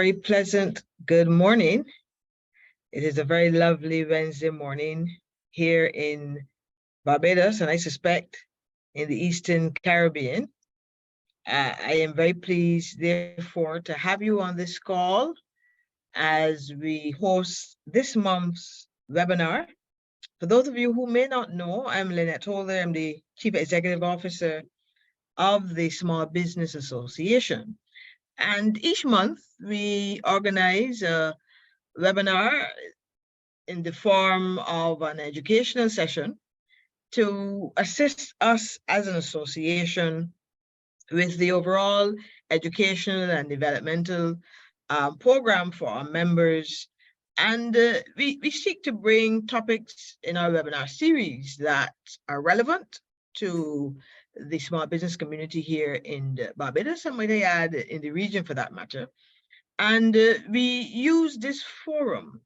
very pleasant good morning. It is a very lovely Wednesday morning here in Barbados, and I suspect in the Eastern Caribbean. I am very pleased, therefore, to have you on this call as we host this month's webinar. For those of you who may not know, I'm Lynette Holder. I'm the Chief Executive Officer of the Small Business Association. And each month we organize a webinar in the form of an educational session to assist us as an association with the overall educational and developmental program for our members. And we seek to bring topics in our webinar series that are relevant to the small business community here in Barbados, and might I add, in the region for that matter. And we use this forum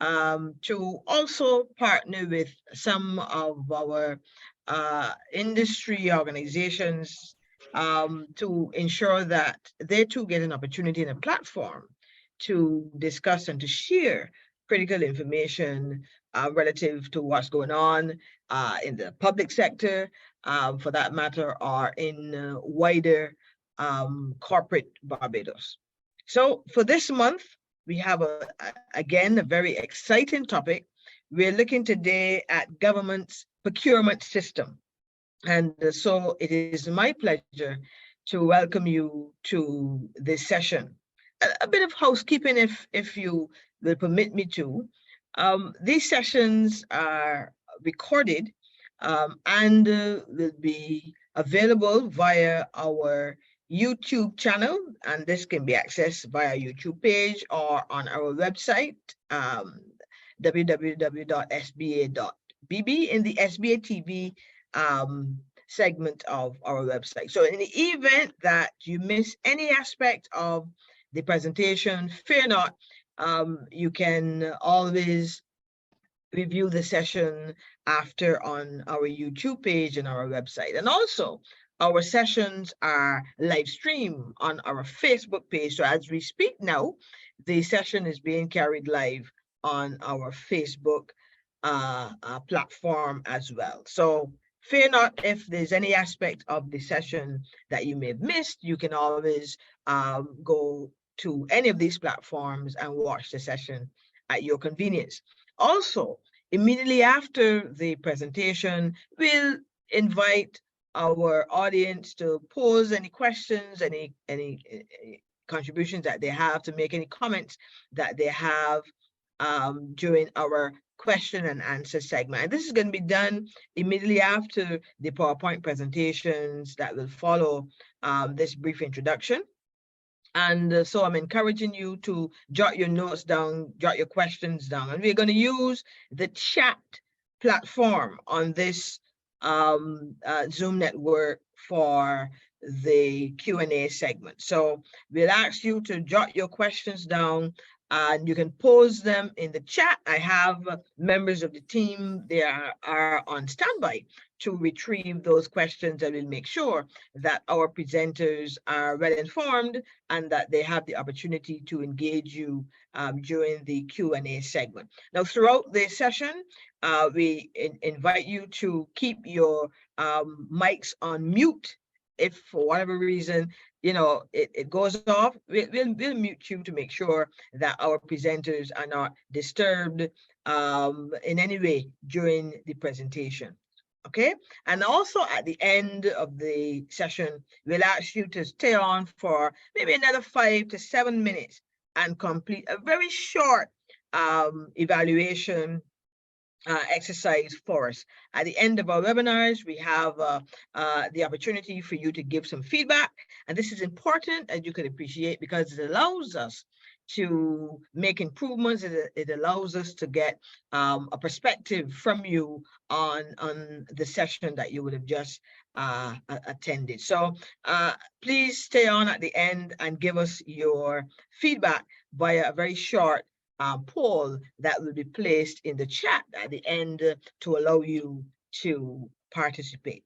to also partner with some of our industry organizations to ensure that they too get an opportunity and a platform to discuss and to share critical information relative to what's going on in the public sector, for that matter, or in wider corporate Barbados. So for this month, we have, again, a very exciting topic. We're looking today at government's procurement system. And so it is my pleasure to welcome you to this session. A bit of housekeeping, if you will permit me to. These sessions are recorded and will be available via our YouTube channel, and this can be accessed via YouTube page or on our website, www.sba.bb in the SBA TV segment of our website. So in the event that you miss any aspect of the presentation, fear not, you can always review the session after on our YouTube page and our website. And also, our sessions are live streamed on our Facebook page. So as we speak now, the session is being carried live on our Facebook platform as well. So fear not, if there's any aspect of the session that you may have missed, you can always go to any of these platforms and watch the session at your convenience. Also, immediately after the presentation, we'll invite our audience to pose any questions, any contributions that they have, to make any comments that they have during our question and answer segment. And this is going to be done immediately after the PowerPoint presentations that will follow this brief introduction. And so I'm encouraging you to jot your notes down, jot your questions down. And we're going to use the chat platform on this Zoom network for the Q&A segment. So we'll ask you to jot your questions down, and you can pose them in the chat. I have members of the team, they are on standby to retrieve those questions, and we'll make sure that our presenters are well informed and that they have the opportunity to engage you during the Q&A segment. Now, throughout the session, we invite you to keep your mics on mute. If for whatever reason, it goes off, we'll mute you to make sure that our presenters are not disturbed in any way during the presentation. Okay, and also at the end of the session, we'll ask you to stay on for maybe another 5 to 7 minutes and complete a very short evaluation exercise for us. At the end of our webinars, we have the opportunity for you to give some feedback. And this is important, as you can appreciate, because it allows us to make improvements. It allows us to get a perspective from you on the session that you would have just attended. So please stay on at the end and give us your feedback via a very short poll that will be placed in the chat at the end to allow you to participate.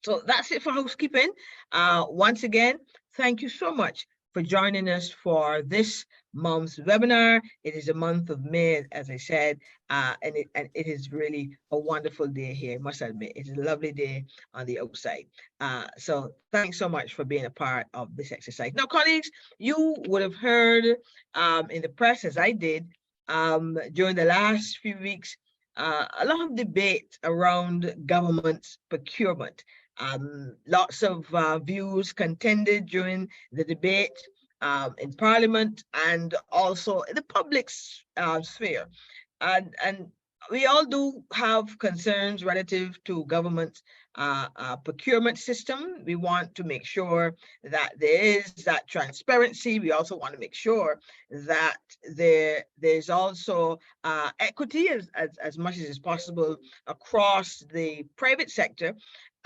So that's it for housekeeping. Once again, thank you so much for joining us for this month's webinar. It is the month of May, as I said, and it is really a wonderful day here, I must admit. It's a lovely day on the outside. So thanks so much for being a part of this exercise. Now, colleagues, you would have heard in the press, as I did, during the last few weeks, a lot of debate around government procurement. Lots of views contended during the debate in Parliament and also in the public sphere. And we all do have concerns relative to government procurement system. We want to make sure that there is that transparency. We also want to make sure that there's also equity as much as is possible across the private sector.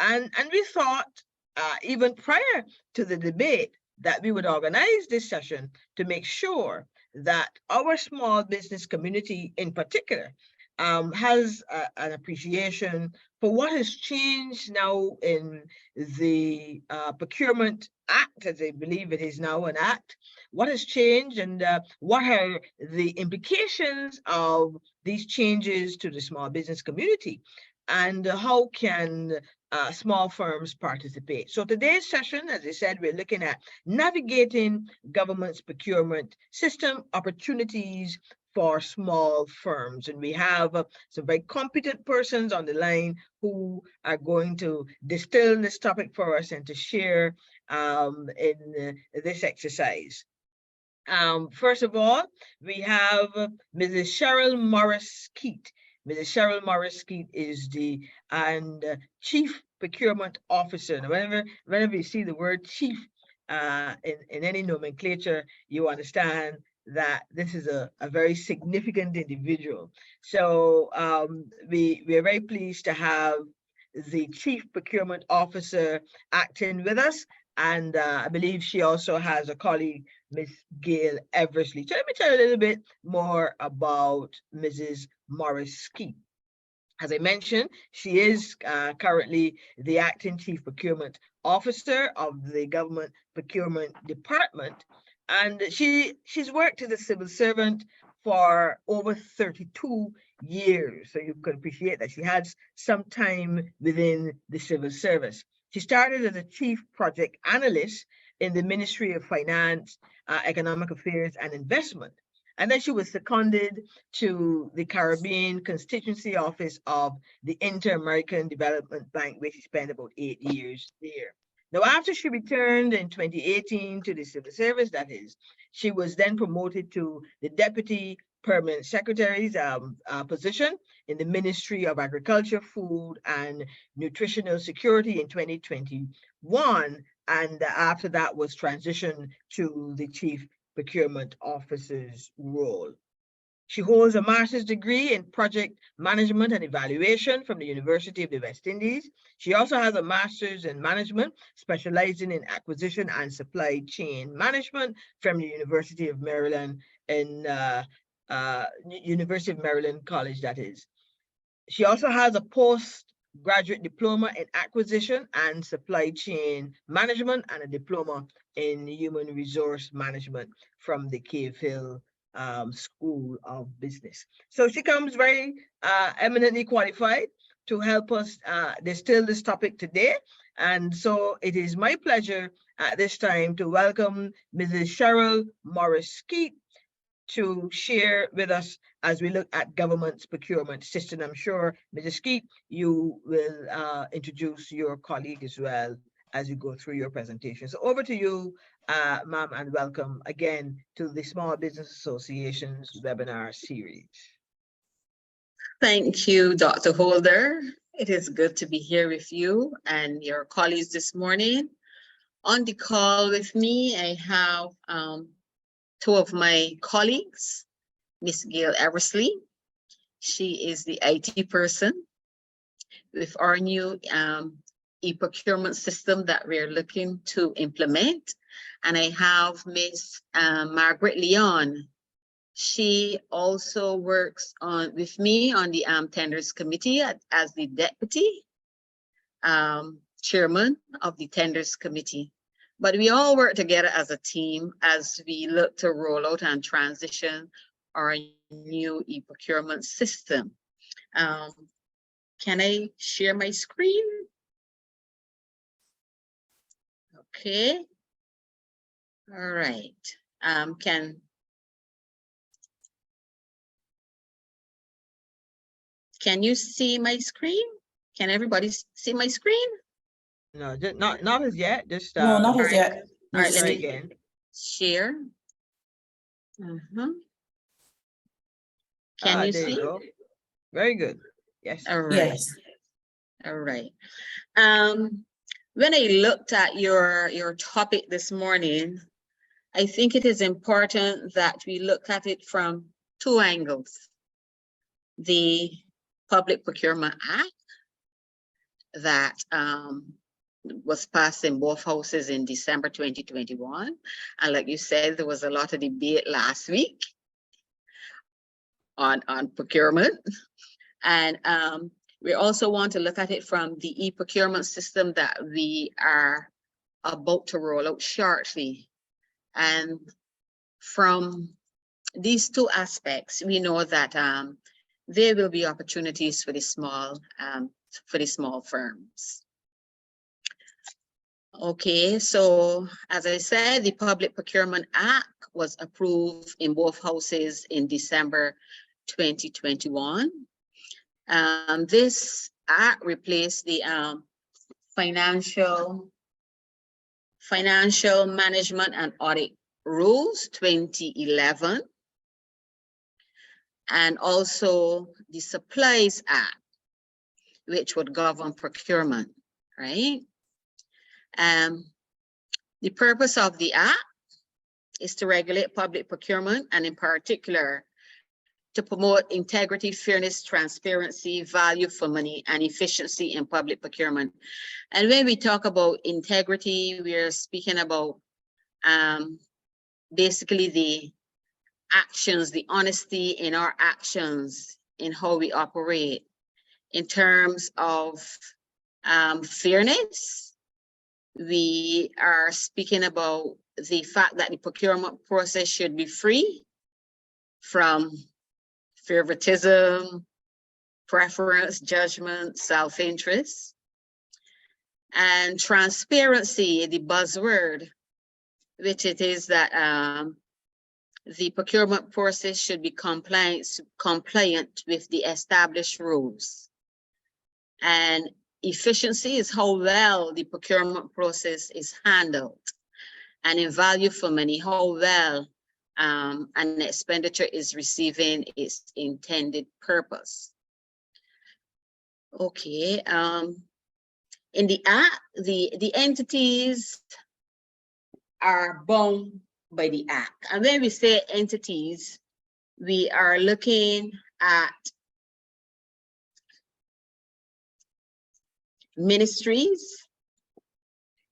And we thought, even prior to the debate, that we would organize this session to make sure that our small business community in particular has an appreciation for what has changed now in the Procurement Act, as I believe it is now an act. What has changed and what are the implications of these changes to the small business community? And how can small firms participate? So today's session, as I said, we're looking at navigating government's procurement system, opportunities for small firms. And we have some very competent persons on the line who are going to distill this topic for us and to share in this exercise. First of all, we have Mrs. Cheryl Morris Skeete. Mrs. Cheryl Morris Skeete is the Chief Procurement Officer. Now, whenever you see the word chief in any nomenclature, you understand that this is a very significant individual. So we are very pleased to have the Chief Procurement Officer acting with us. And I believe she also has a colleague, Miss Gail Eversley. So let me tell you a little bit more about Mrs. Morris Skeete. As I mentioned, she is currently the acting Chief Procurement Officer of the Government Procurement Department. And she's worked as a civil servant for over 32 years. So you can appreciate that she has some time within the civil service. She started as a chief project analyst in the Ministry of Finance, Economic Affairs and Investment. And then she was seconded to the Caribbean Constituency Office of the Inter-American Development Bank, where she spent about 8 years there. Now, after she returned in 2018 to the civil service, that is, she was then promoted to the Deputy Permanent Secretary's position in the Ministry of Agriculture, Food and Nutritional Security in 2021. And after that was transitioned to the Chief Procurement Officer's role. She holds a master's degree in project management and evaluation from the University of the West Indies. She also has a master's in management, specializing in acquisition and supply chain management from the University of Maryland in University of Maryland College, that is. She also has a postgraduate diploma in acquisition and supply chain management and a diploma in human resource management from the Cave Hill School of Business. So she comes very eminently qualified to help us distill this topic today. And so it is my pleasure at this time to welcome Mrs. Cheryl Morris Skeete to share with us as we look at government's procurement system. I'm sure, Mrs. Skeete, you will introduce your colleague as well as you go through your presentation. So over to you, ma'am, and welcome again to the Small Business Association's webinar series. Thank you, Dr. Holder. It is good to be here with you and your colleagues this morning. On the call with me, I have two of my colleagues, Miss Gail Eversley. She is the IT person with our new e-procurement system that we're looking to implement. And I have Miss Margaret Leon. She also works with me on the Tenders Committee as the Deputy Chairman of the Tenders Committee. But we all work together as a team as we look to roll out and transition our new e-procurement system. Can I share my screen? Okay. All right. Can you see my screen? Can everybody see my screen? No, just not as yet. Just No, not as Alright. yet. All right, let try me again. share. Can Ah, you there see? you go. Very good. Yes. All right. Yes. All right. When I looked at your topic this morning, I think it is important that we look at it from two angles. The Public Procurement Act that was passed in both houses in December 2021. And like you said, there was a lot of debate last week on procurement. And we also want to look at it from the e-procurement system that we are about to roll out shortly. And from these two aspects, we know that there will be opportunities for the small firms. Okay, so as I said, the Public Procurement Act was approved in both houses in December 2021. This act replaced the Financial Management and Audit Rules 2011, and also the Supplies Act, which would govern procurement, right? The purpose of the act is to regulate public procurement, and in particular, to promote integrity, fairness, transparency, value for money, and efficiency in public procurement. And when we talk about integrity, we are speaking about basically the actions, the honesty in our actions, in how we operate. In terms of fairness, we are speaking about the fact that the procurement process should be free from favoritism, preference, judgment, self-interest. And transparency, the buzzword, which it is that the procurement process should be compliant with the established rules. And efficiency is how well the procurement process is handled. And in value for money, how well an expenditure is receiving its intended purpose. Okay, in the act, the entities are bound by the act. And when we say entities, we are looking at ministries,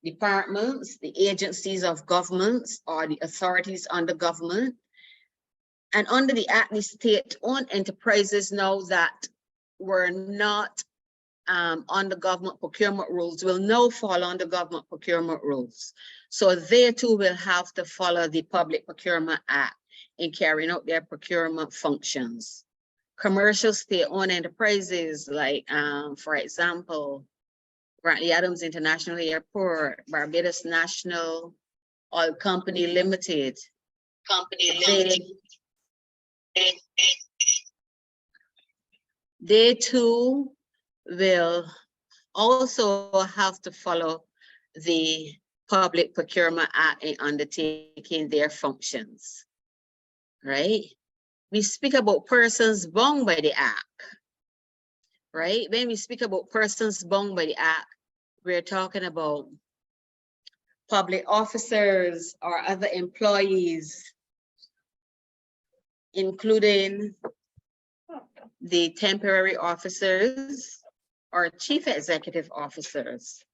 departments, the agencies of governments, or the authorities under government. And under the act, the state-owned enterprises now that were not under government procurement rules will now fall under government procurement rules. So they too will have to follow the Public Procurement Act in carrying out their procurement functions. Commercial state-owned enterprises like, for example, Brantley Adams International Airport, Barbados National Oil Company Limited. They too will also have to follow the Public Procurement Act in undertaking their functions, right? We speak about persons bound by the act, right? When we speak about persons bound by the act, we're talking about public officers or other employees, including the temporary officers or chief executive officers,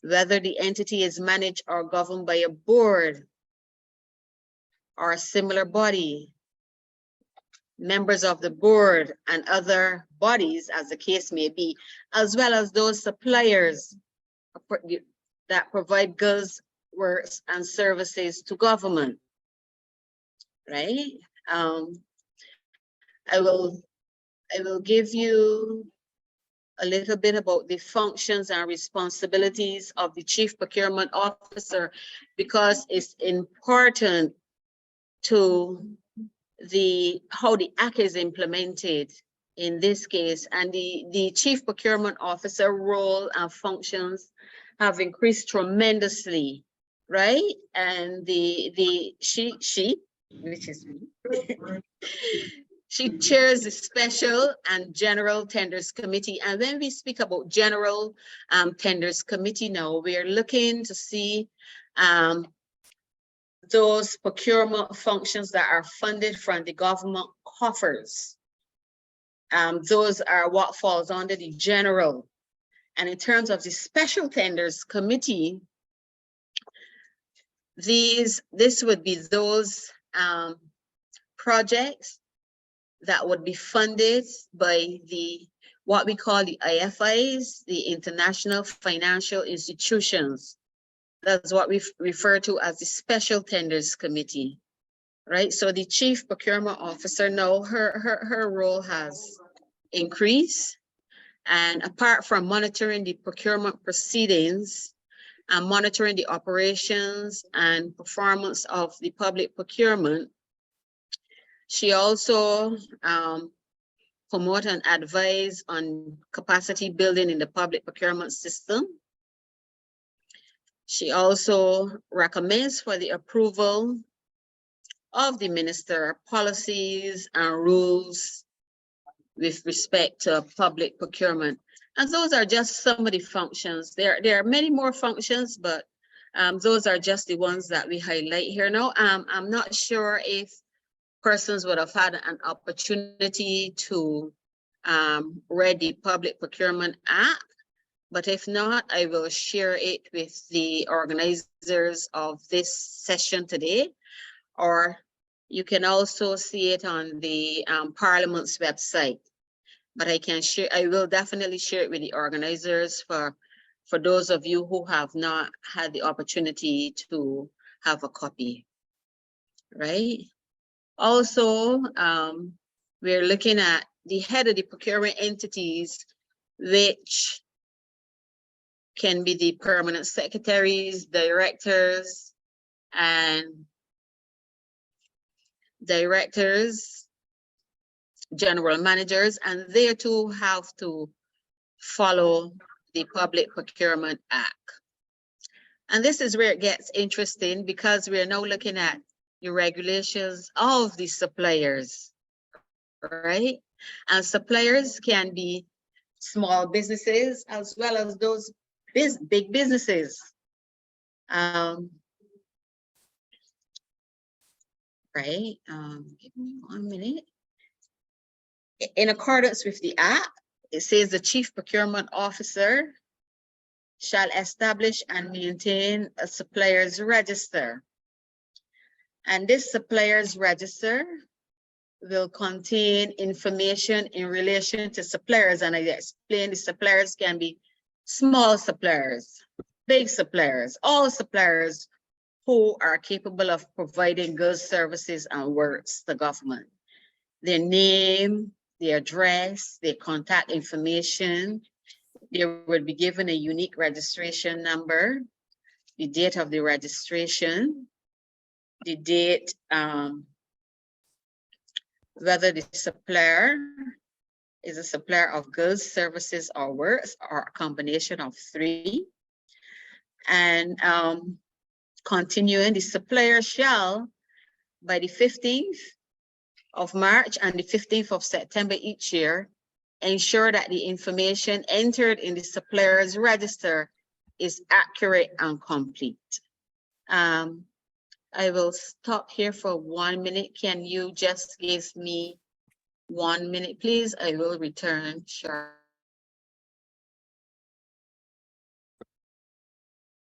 whether the entity is managed or governed by a board or a similar body, members of the board and other bodies, as the case may be, as well as those suppliers that provide goods works and services to government, right? I will give you a little bit about the functions and responsibilities of the Chief Procurement Officer, because it's important to how the act is implemented in this case. And the Chief Procurement Officer role and functions have increased tremendously, right? And she, which is me, she chairs the Special and General Tenders Committee. And when we speak about General Tenders Committee now, we are looking to see those procurement functions that are funded from the government coffers. Those are what falls under the general. And in terms of the Special Tenders Committee, this would be those projects that would be funded by what we call the IFIs, the International Financial Institutions. That's what we refer to as the Special Tenders Committee, right? So the Chief Procurement Officer, now her role has increased. And apart from monitoring the procurement proceedings and monitoring the operations and performance of the public procurement, she also promote and advise on capacity building in the public procurement system. She also recommends for the approval of the minister policies and rules with respect to public procurement. And those are just some of the functions. There are many more functions, but those are just the ones that we highlight here now. I'm not sure if persons would have had an opportunity to read the Public Procurement Act, but if not, I will share it with the organizers of this session today, or you can also see it on the Parliament's website. But I will definitely share it with the organizers for those of you who have not had the opportunity to have a copy, right? Also, we're looking at the head of the procurement entities, which can be the permanent secretaries, directors, general managers, and they too have to follow the Public Procurement Act. And this is where it gets interesting, because we are now looking at the regulations of the suppliers, right? And suppliers can be small businesses as well as those big businesses. Right? Give me 1 minute. In accordance with the Act, it says the Chief Procurement Officer shall establish and maintain a supplier's register. And this supplier's register will contain information in relation to suppliers. And I explained the suppliers can be small suppliers, big suppliers, all suppliers who are capable of providing goods, services, and works to government. Their name, their address, their contact information. They would be given a unique registration number, the date of the registration, the date, whether the supplier is a supplier of goods, services, or works, or a combination of three. And continuing, the supplier shall, by the 15th of March and the 15th of September each year, ensure that the information entered in the supplier's register is accurate and complete. I will stop here for 1 minute. Can you just give me 1 minute, please? I will return shortly.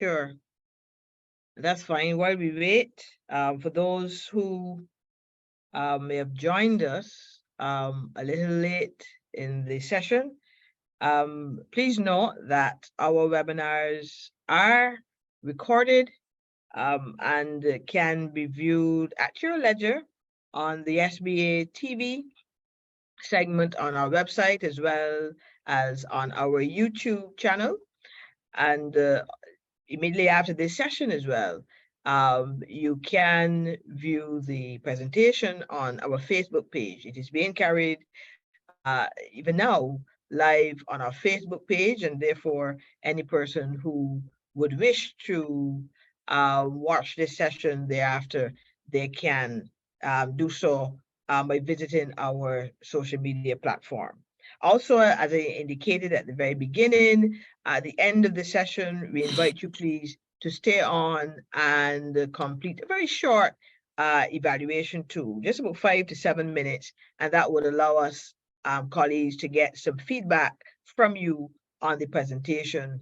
Sure. That's fine. While we wait, for those who may have joined us a little late in the session, please note that our webinars are recorded and can be viewed at your leisure on the SBA TV segment on our website, as well as on our YouTube channel. And immediately after this session as well, you can view the presentation on our Facebook page. It is being carried even now live on our Facebook page, and therefore any person who would wish to watch this session thereafter, they can do so by visiting our social media platform. Also, as I indicated at the very beginning, at the end of the session, we invite you please to stay on and complete a very short evaluation tool, just about 5 to 7 minutes, and that would allow us colleagues to get some feedback from you on the presentation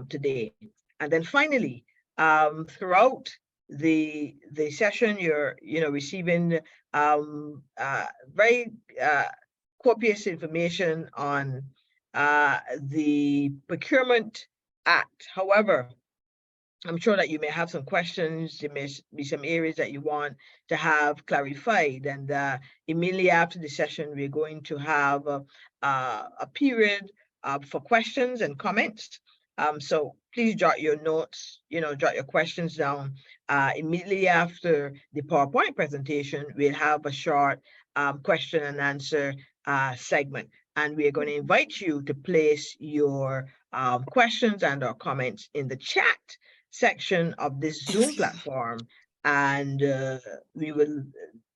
today. And then finally, throughout the session, you're receiving very copious information on the Procurement Act. However, I'm sure that you may have some questions. There may be some areas that you want to have clarified. And immediately after the session, we're going to have a period for questions and comments. So please jot your notes, jot your questions down. Immediately after the PowerPoint presentation, we'll have a short question and answer segment. And we are going to invite you to place your questions and or comments in the chat section of this Zoom platform, and we will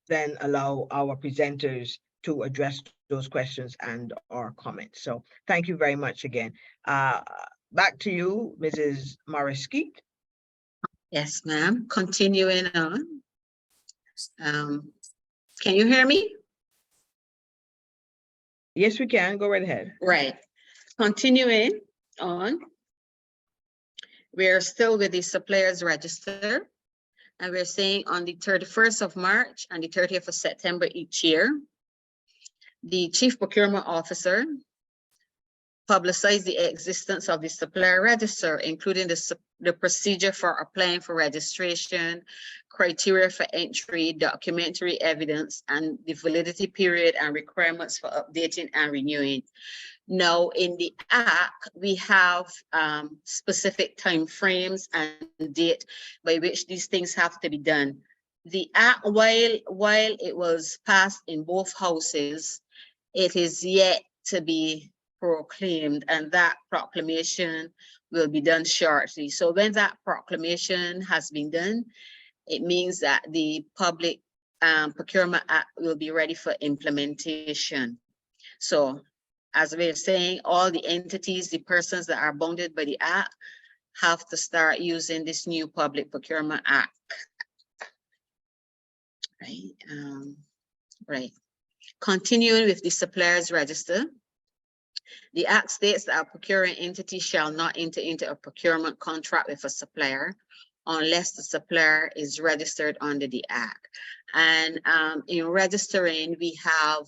then allow our presenters to address those questions and or comments. So thank you very much again. Back to you, Mrs. Morris Skeete. Yes, ma'am. Continuing on. Can you hear me? Yes, we can. Go right ahead. Right. Continuing on. We're still with the suppliers register, and we're saying on the 31st of March and the 30th of September each year, the Chief Procurement Officer publicized the existence of the supplier register, including the procedure for applying for registration, criteria for entry, documentary evidence, and the validity period and requirements for updating and renewing. Now, in the Act, we have specific time frames and date by which these things have to be done. The Act, while it was passed in both houses, it is yet to be proclaimed, and that proclamation will be done shortly. So when that proclamation has been done, it means that the Public Procurement Act will be ready for implementation. So as we're saying, all the entities, the persons that are bounded by the Act have to start using this new Public Procurement Act. Right. Right. Continuing with the suppliers register. The Act states that a procuring entity shall not enter into a procurement contract with a supplier unless the supplier is registered under the Act. And in registering, we have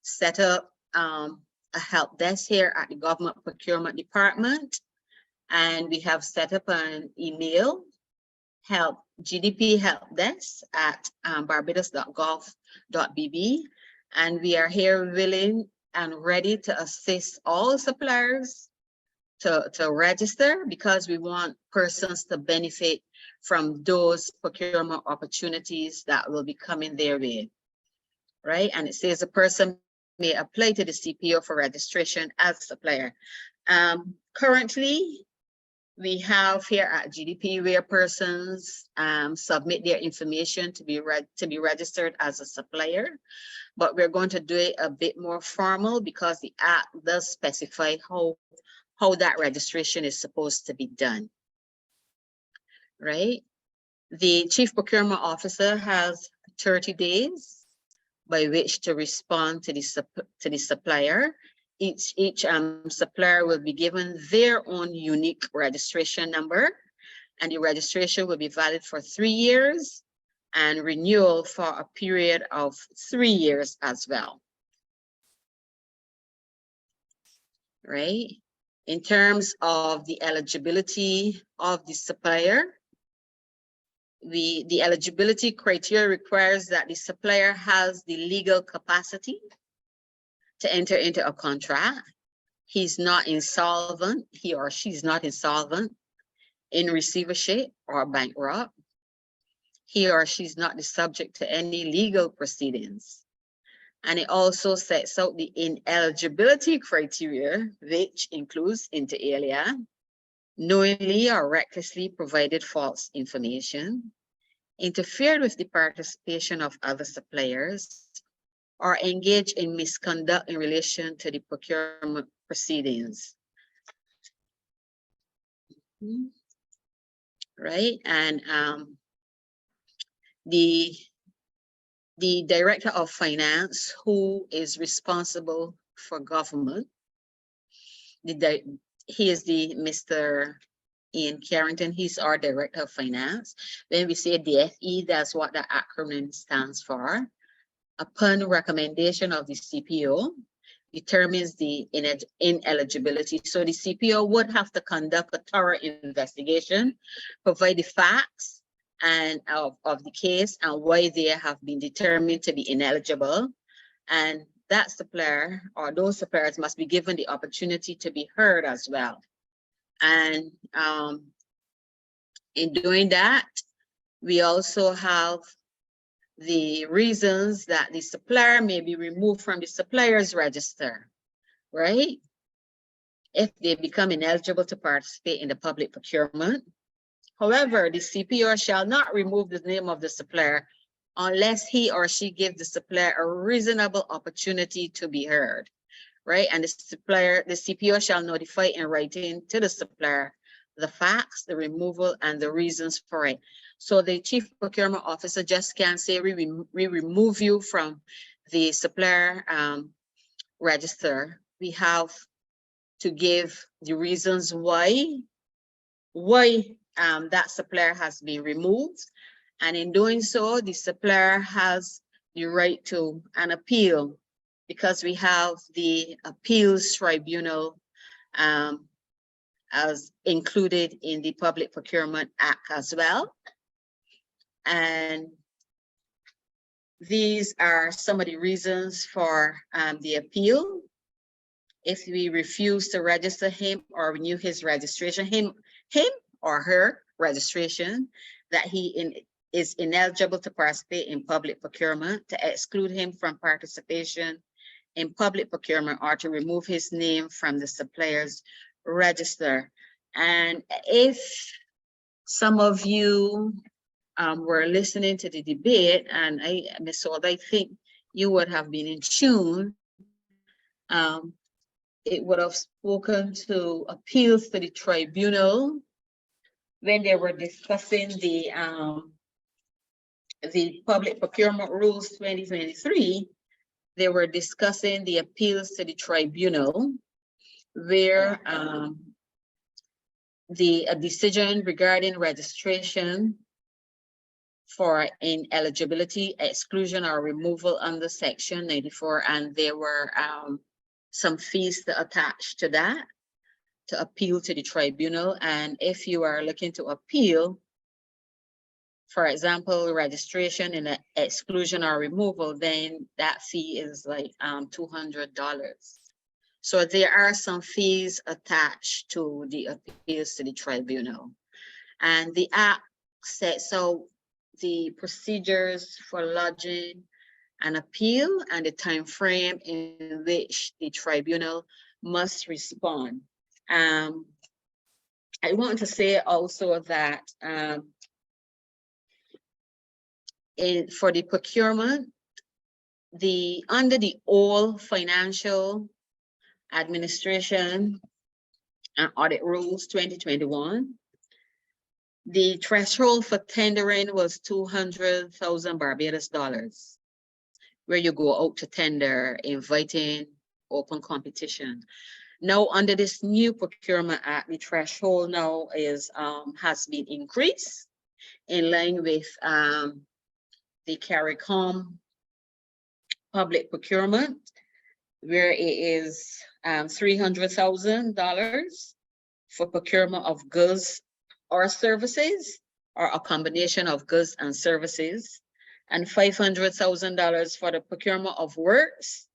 set up a help desk here at the Government Procurement Department, and we have set up an email, GDP help desk at barbados.gov.bb, and we are here willing and ready to assist all suppliers to register, because we want persons to benefit from those procurement opportunities that will be coming their way, right? And it says a person may apply to the CPO for registration as a supplier. Currently, we have here at GDP where persons submit their information to be registered as a supplier, but we're going to do it a bit more formal because the Act does specify how that registration is supposed to be done, right? The Chief Procurement Officer has 30 days by which to respond to the supplier. Each supplier will be given their own unique registration number, and the registration will be valid for 3 years and renewal for a period of 3 years as well. Right? In terms of the eligibility of the supplier, the eligibility criteria requires that the supplier has the legal capacity to enter into a contract. He's not insolvent, he or she's not insolvent, in receivership or bankrupt. He or she's not the subject to any legal proceedings. And it also sets out the ineligibility criteria, which includes, inter alia, knowingly or recklessly provided false information, interfered with the participation of other suppliers, or engaged in misconduct in relation to the procurement proceedings. Right, and the director of finance, who is responsible for government, he is the Mr. Ian Carrington. He's our director of finance. When we say DFE, that's what the acronym stands for. Upon recommendation of the CPO, determines the ineligibility. So the CPO would have to conduct a thorough investigation, provide the facts and of the case and why they have been determined to be ineligible. And that supplier or those suppliers must be given the opportunity to be heard as well. And in doing that, we also have the reasons that the supplier may be removed from the supplier's register, right? If they become ineligible to participate in the public procurement. However, the CPO shall not remove the name of the supplier unless he or she gives the supplier a reasonable opportunity to be heard, right? And the CPO shall notify in writing to the supplier the facts, the removal, and the reasons for it. So the Chief Procurement Officer just can't say we remove you from the supplier register. We have to give the reasons why that supplier has been removed. And in doing so, the supplier has the right to an appeal, because we have the appeals tribunal as included in the Public Procurement Act as well. And these are some of the reasons for the appeal. If we refuse to register him or renew his registration, him or her registration, that he is ineligible to participate in public procurement, to exclude him from participation in public procurement, or to remove his name from the supplier's register. And if some of you were listening to the debate, and Ms. Sold, I think you would have been in tune, it would have spoken to appeals to the tribunal when they were discussing the Public Procurement Rules 2023. They were discussing the appeals to the tribunal, where a decision regarding registration for ineligibility, exclusion, or removal under Section 94, and there were some fees to attach to that, to appeal to the tribunal. And if you are looking to appeal, for example, registration in an exclusion or removal, then that fee is like $200. So there are some fees attached to the appeals to the tribunal. And the Act sets out the procedures for lodging an appeal and the time frame in which the tribunal must respond. I want to say also that for the procurement, under the old financial administration and audit rules 2021, the threshold for tendering was 200,000 Barbados dollars, where you go out to tender, inviting open competition. Now, under this new Procurement Act, the threshold now is has been increased in line with the CARICOM public procurement, where it is $300,000 for procurement of goods or services, or a combination of goods and services, and $500,000 for the procurement of works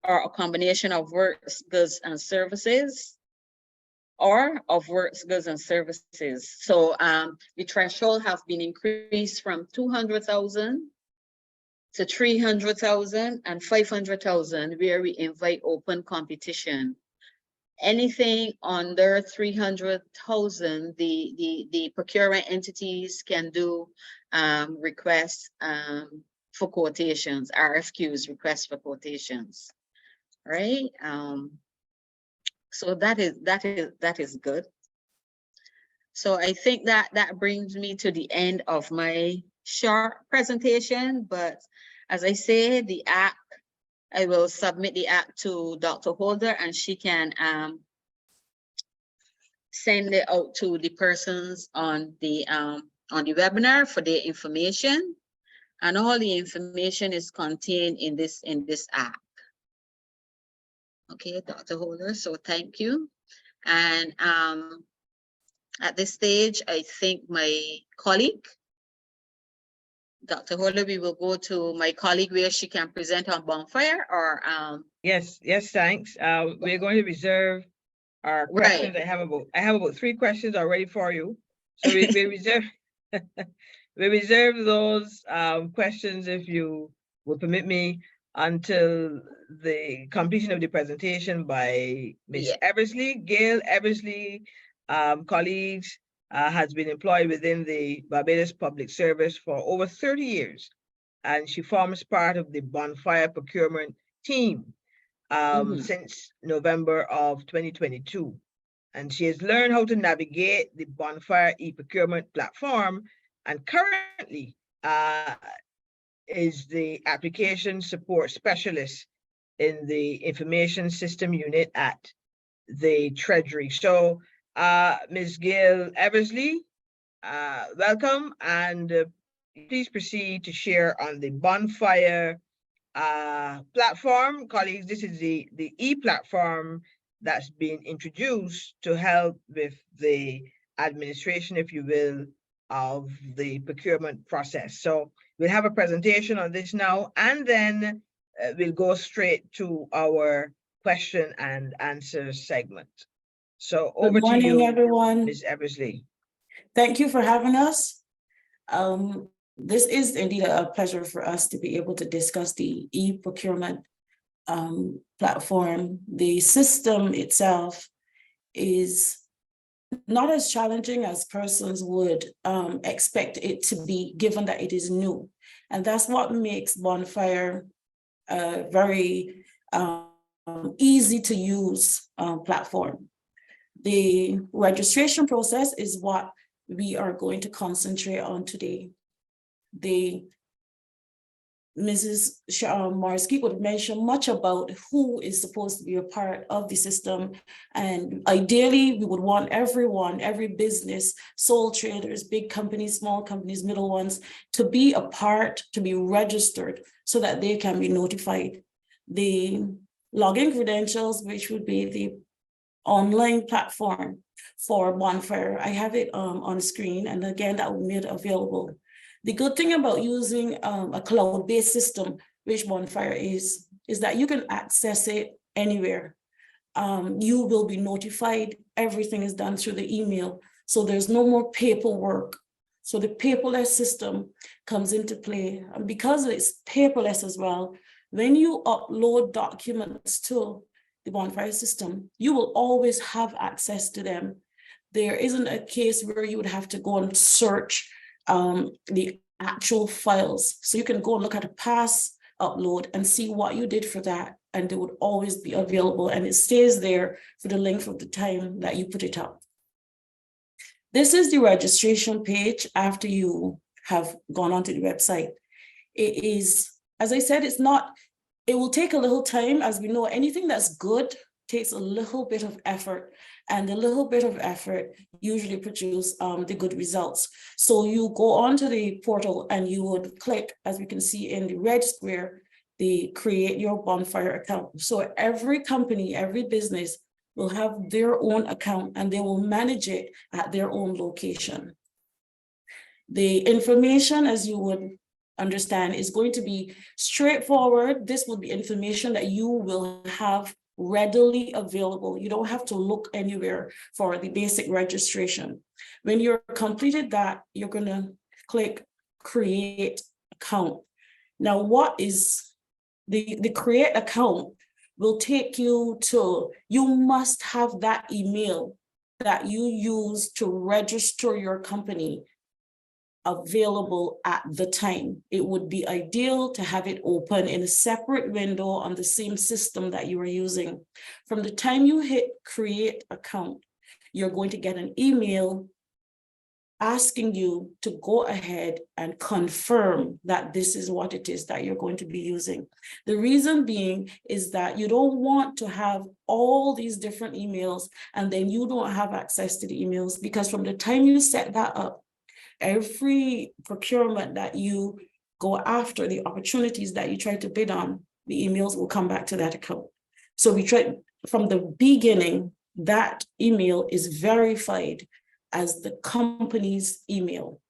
or a combination of works, goods, and services, or of works, goods, and services. So the threshold has been increased from 200,000 to 300,000 and 500,000, where we invite open competition. Anything under 300,000, the procurement entities can do requests for quotations, RFQs, requests for quotations, right? So that is good. So I think that brings me to the end of my short presentation. But as I say, the app, I will submit the app to Dr. Holder, and she can send it out to the persons on the webinar for their information. And all the information is contained in this app. Okay, Dr. Holder, so thank you. And at this stage, I think my colleague, Dr. Holder, we will go to my colleague where she can present on Bonfire, or Yes, thanks. We're going to reserve our questions. right. I have about 3 questions already for you. So we reserve we reserve those questions, if you will permit me, until the completion of the presentation by Ms. Eversley. Gail Eversley, colleagues, has been employed within the Barbados Public Service for over 30 years, and she forms part of the Bonfire procurement team since November of 2022. And she has learned how to navigate the Bonfire e-procurement platform, and currently is the application support specialist in the information system unit at the Treasury. So Ms. Gail Eversley, welcome, and please proceed to share on the Bonfire platform. Colleagues, this is the e-platform that's been introduced to help with the administration, if you will, of the procurement process. So we'll have a presentation on this now, and then we'll go straight to our question and answer segment. So over to you, everyone. Ms. Eversley. Thank you for having us. This is indeed a pleasure for us to be able to discuss the e-procurement platform. The system itself is not as challenging as persons would expect it to be, given that it is new. And that's what makes Bonfire a very easy to use platform. The registration process is what we are going to concentrate on today. Mrs. Cheryl Morris Skeete would mention much about who is supposed to be a part of the system. And ideally, we would want everyone, every business, sole traders, big companies, small companies, middle ones, to be a part, to be registered so that they can be notified. The login credentials, which would be the online platform for Bonfire, I have it on screen, and again, that will be made available. The good thing about using a cloud-based system, which Bonfire is that you can access it anywhere. You will be notified. Everything is done through the email. So there's no more paperwork. So the paperless system comes into play. And because it's paperless as well, when you upload documents to the Bonfire system, you will always have access to them. There isn't a case where you would have to go and search the actual files. So you can go and look at a past upload and see what you did for that, and they would always be available, and it stays there for the length of the time that you put it up. This is the registration page after you have gone onto the website. It is, as I said, it will take a little time. As we know, anything that's good takes a little bit of effort, and a little bit of effort usually produces the good results. So you go onto the portal and you would click, as we can see in the red square, the create your Bonfire account. So every company, every business will have their own account, and they will manage it at their own location. The information, as you would understand, is going to be straightforward. This will be information that you will have readily available. You don't have to look anywhere for the basic registration. When you're completed that, you're going to click create account. Now, what is the create account will take you to, you must have that email that you use to register your company available at the time. It would be ideal to have it open in a separate window on the same system that you are using. From the time you hit create account, you're going to get an email asking you to go ahead and confirm that this is what it is that you're going to be using. The reason being is that you don't want to have all these different emails and then you don't have access to the emails, because from the time you set that up, every procurement that you go after, the opportunities that you try to bid on, the emails will come back to that account. So we try from the beginning, that email is verified as the company's email.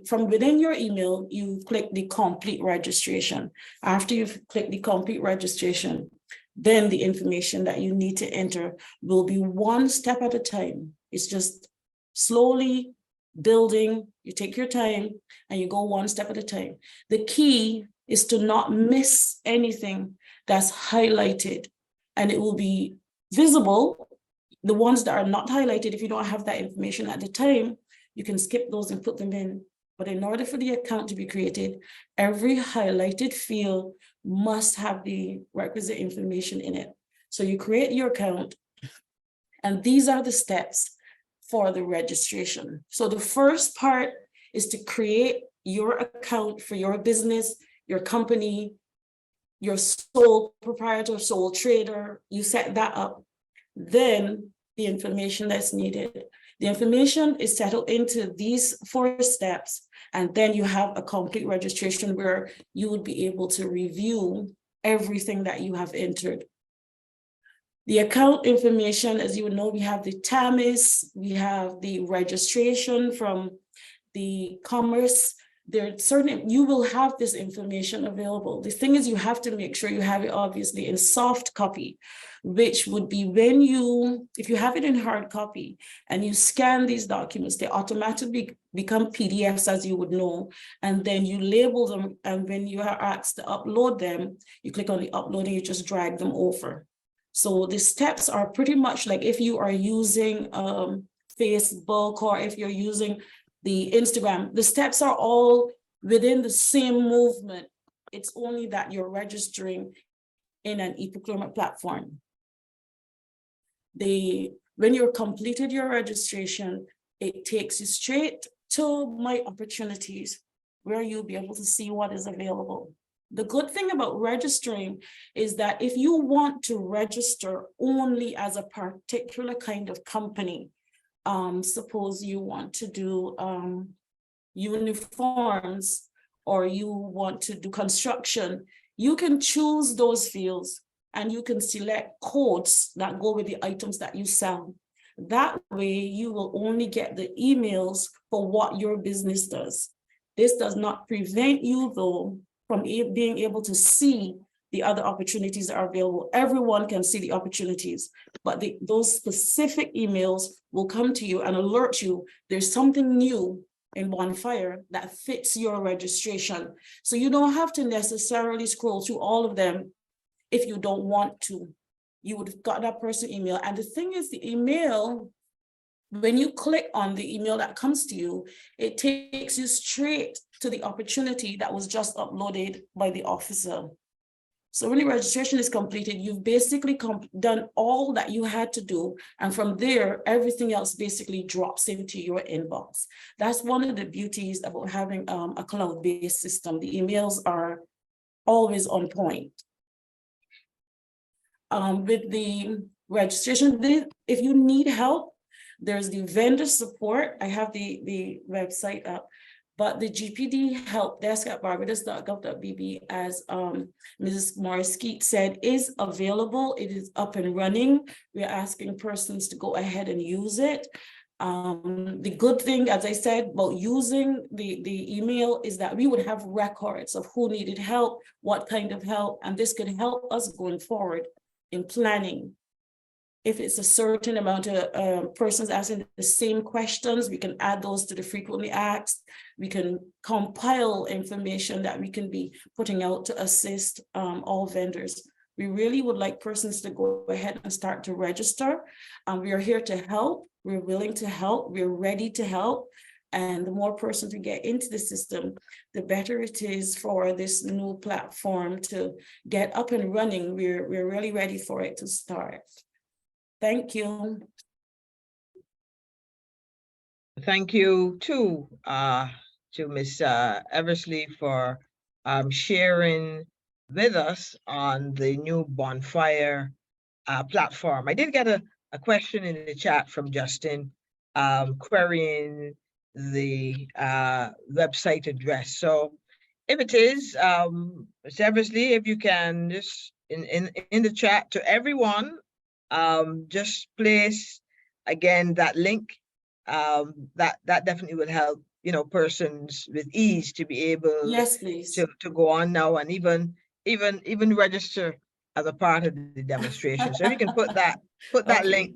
From within your email, you click the complete registration. After you've clicked the complete registration, then the information that you need to enter will be one step at a time. It's just slowly building. You take your time and you go one step at a time. The key is to not miss anything that's highlighted, and it will be visible. The ones that are not highlighted, if you don't have that information at the time, you can skip those and put them in. But in order for the account to be created, every highlighted field must have the requisite information in it. So you create your account, and these are the steps for the registration. So the first part is to create your account for your business, your company, your sole proprietor, sole trader. You set that up. Then the information that's needed. The information is settled into these 4 steps, and then you have a complete registration where you would be able to review everything that you have entered. The account information, as you would know, we have the TAMIS, we have the registration from the commerce. There are certain, you will have this information available. The thing is, you have to make sure you have it obviously in soft copy, which would be when you, if you have it in hard copy and you scan these documents, they automatically become PDFs, as you would know, and then you label them. And when you are asked to upload them, you click on the upload and you just drag them over. So the steps are pretty much like if you are using Facebook, or if you're using the Instagram, the steps are all within the same movement. It's only that you're registering in an e-procurement platform. When you're completed your registration, it takes you straight to My Opportunities, where you'll be able to see what is available. The good thing about registering is that if you want to register only as a particular kind of company, suppose you want to do uniforms, or you want to do construction, you can choose those fields and you can select codes that go with the items that you sell. That way you will only get the emails for what your business does. This does not prevent you though from being able to see the other opportunities that are available. Everyone can see the opportunities, but those specific emails will come to you and alert you there's something new in Bonfire that fits your registration. So you don't have to necessarily scroll through all of them if you don't want to. You would have got that person email. And the thing is, the email, when you click on the email that comes to you, it takes you straight to the opportunity that was just uploaded by the officer. So when the registration is completed, you've basically done all that you had to do. And from there, everything else basically drops into your inbox. That's one of the beauties about having a cloud-based system. The emails are always on point. With the registration, if you need help, there's the vendor support. I have the website up. But the GPD help desk at barbados.gov.bb, as Mrs. Morris Skeete said, is available. It is up and running. We're asking persons to go ahead and use it. The good thing, as I said, about using the email is that we would have records of who needed help, what kind of help, and this could help us going forward in planning. If it's a certain amount of persons asking the same questions, we can add those to the frequently asked. We can compile information that we can be putting out to assist all vendors. We really would like persons to go ahead and start to register. We are here to help. We're willing to help. We're ready to help. And the more persons we get into the system, the better it is for this new platform to get up and running. We're really ready for it to start. Thank you. Thank you to Ms. Eversley for sharing with us on the new Bonfire platform. I did get a question in the chat from Justin querying the website address. So if it is, Ms. Eversley, if you can just in the chat to everyone, just place again that link. That definitely will help, you know, persons with ease to be able Yes, please. to go on now and even register as a part of the demonstration. So if you can put that Okay. link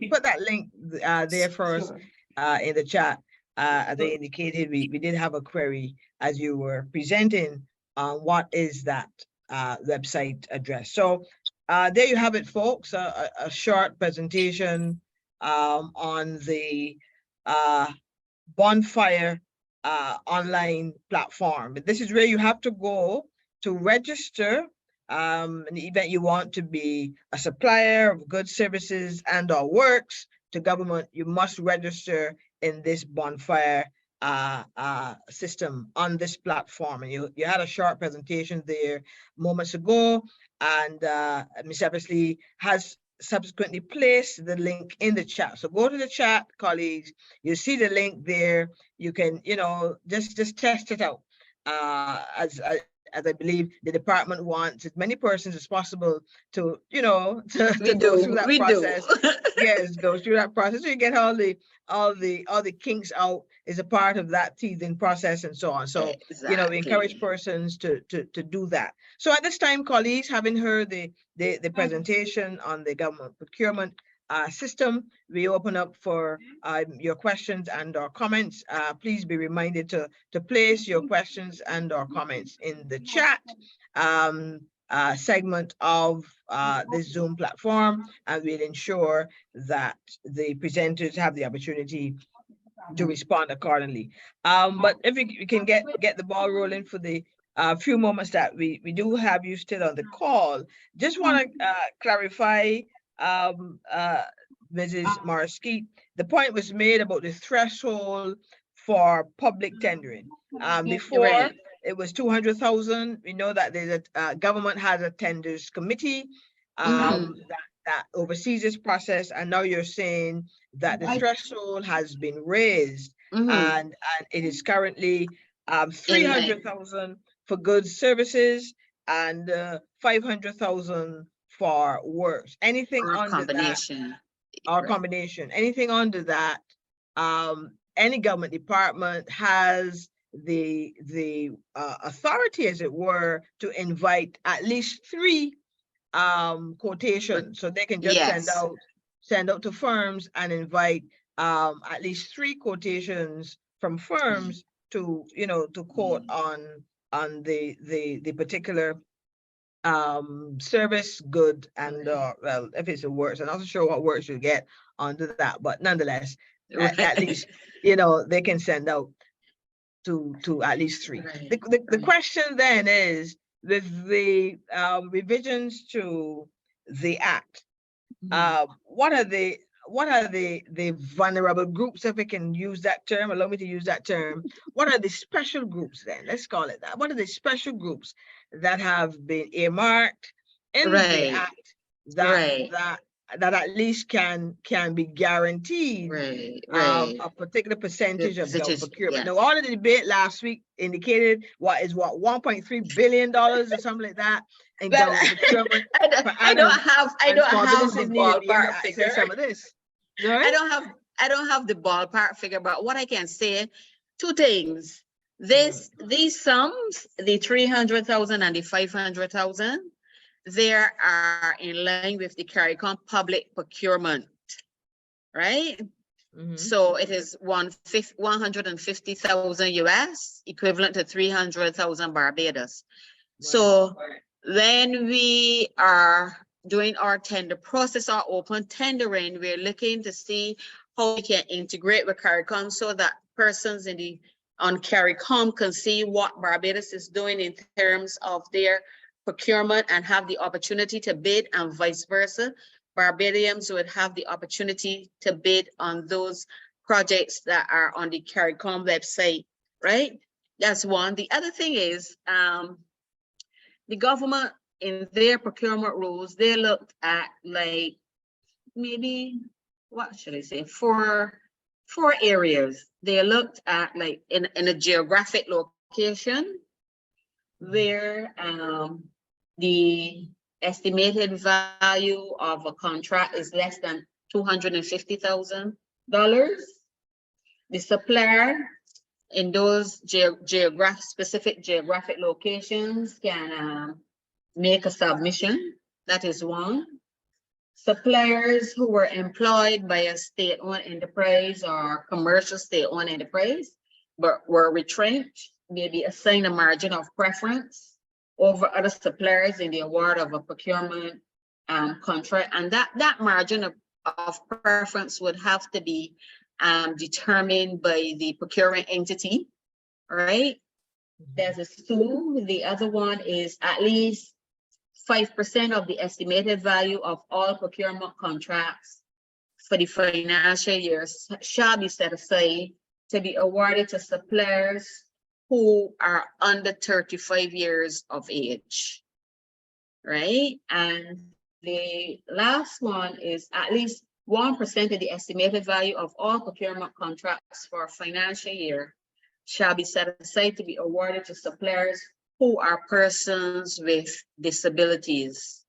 there for us Sure. in the chat. As I indicated, we did have a query as you were presenting on what is that website address. So there you have it, folks, a short presentation on the Bonfire online platform. This is where you have to go to register in the event you want to be a supplier of goods, services, and or works to government. You must register in this Bonfire system on this platform. And you had a short presentation there moments ago, and Ms. Eversley has subsequently placed the link in the chat. So go to the chat, colleagues. You see the link there. You can, you know, just test it out. As I believe the department wants as many persons as possible to, you know, to go through that process. Yes, go through that process. So you get all the kinks out is a part of that teething process and so on. So, exactly. You know, we encourage persons to do that. So at this time, colleagues, having heard the presentation on the government procurement system, we open up for your questions and or comments. Please be reminded to place your questions and or comments in the chat segment of this Zoom platform, and we'll ensure that the presenters have the opportunity to respond accordingly. But if we can get the ball rolling for the few moments that we do have you still on the call, just want to clarify, Mrs. Morris Skeete, the point was made about the threshold for public tendering. Before, Right. it was 200,000. We know that there's a government has a tenders committee that oversees this process, and now you're saying that the threshold has been raised, and it is currently 300,000 for goods, services, and 500,000 for works. Anything Or under combination. that, or combination, anything under that, any government department has the authority, as it were, to invite at least 3 quotations. So they can just send out to firms and invite at least 3 quotations from firms to, you know, to quote on the particular service, good, and well, if it's a works, I'm not sure what works you get under that, but nonetheless, at least, you know, they can send out to at least 3. The question then is, with the revisions to the act, what are the vulnerable groups, if we can use that term, allow me to use that term. What are the special groups then? Let's call it that. What are the special groups that have been earmarked in the act that at least can be guaranteed a particular percentage of government procurement? Now, all of the debate last week indicated what 1.3 billion dollars or something like that in government procurement. I don't have the ballpark figure. Some of this. I don't have I don't have the ballpark figure, but what I can say, two things. These sums, the 300,000 and the 500,000, they are in line with the CARICOM public procurement, right? Mhm. So it is 150,000 US, equivalent to 300,000 Barbados. So when we are doing our tender process, our open tendering, we're looking to see how we can integrate with CARICOM so that persons on CARICOM can see what Barbados is doing in terms of their procurement and have the opportunity to bid, and vice versa. Barbadians would have the opportunity to bid on those projects that are on the CARICOM website, right? That's one. The other thing is, the government in their procurement rules, they looked at like maybe, what should I say, four areas. They looked at like in a geographic location where the estimated value of a contract is less than $250,000. The supplier in those specific geographic locations can make a submission. That is one. Suppliers who were employed by a state-owned enterprise or commercial state-owned enterprise, but were retrenched, may be assigned a margin of preference over other suppliers in the award of a procurement contract. And that margin of preference would have to be determined by the procuring entity, right? There's a two. The other one is at least 5% of the estimated value of all procurement contracts for the financial year shall be set aside to be awarded to suppliers who are under 35 years of age, right? And the last one is at least 1% of the estimated value of all procurement contracts for a financial year shall be set aside to be awarded to suppliers who are persons with disabilities.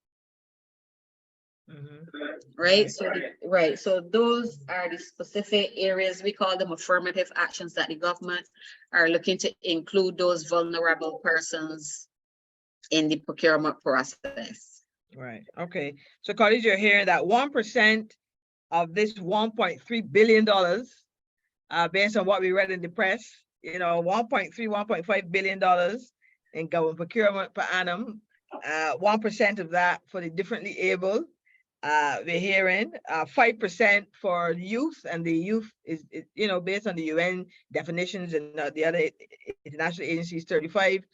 Right? So those are the specific areas, we call them affirmative actions, that the government are looking to include those vulnerable persons in the procurement process. Right. Okay. So colleagues, you're hearing that 1% of this $1.3 billion, based on what we read in the press, 1.5 billion dollars in government procurement per annum, 1% of that for the differently able. We're hearing 5% for youth, and the youth is based on the UN definitions and the other international agencies, 35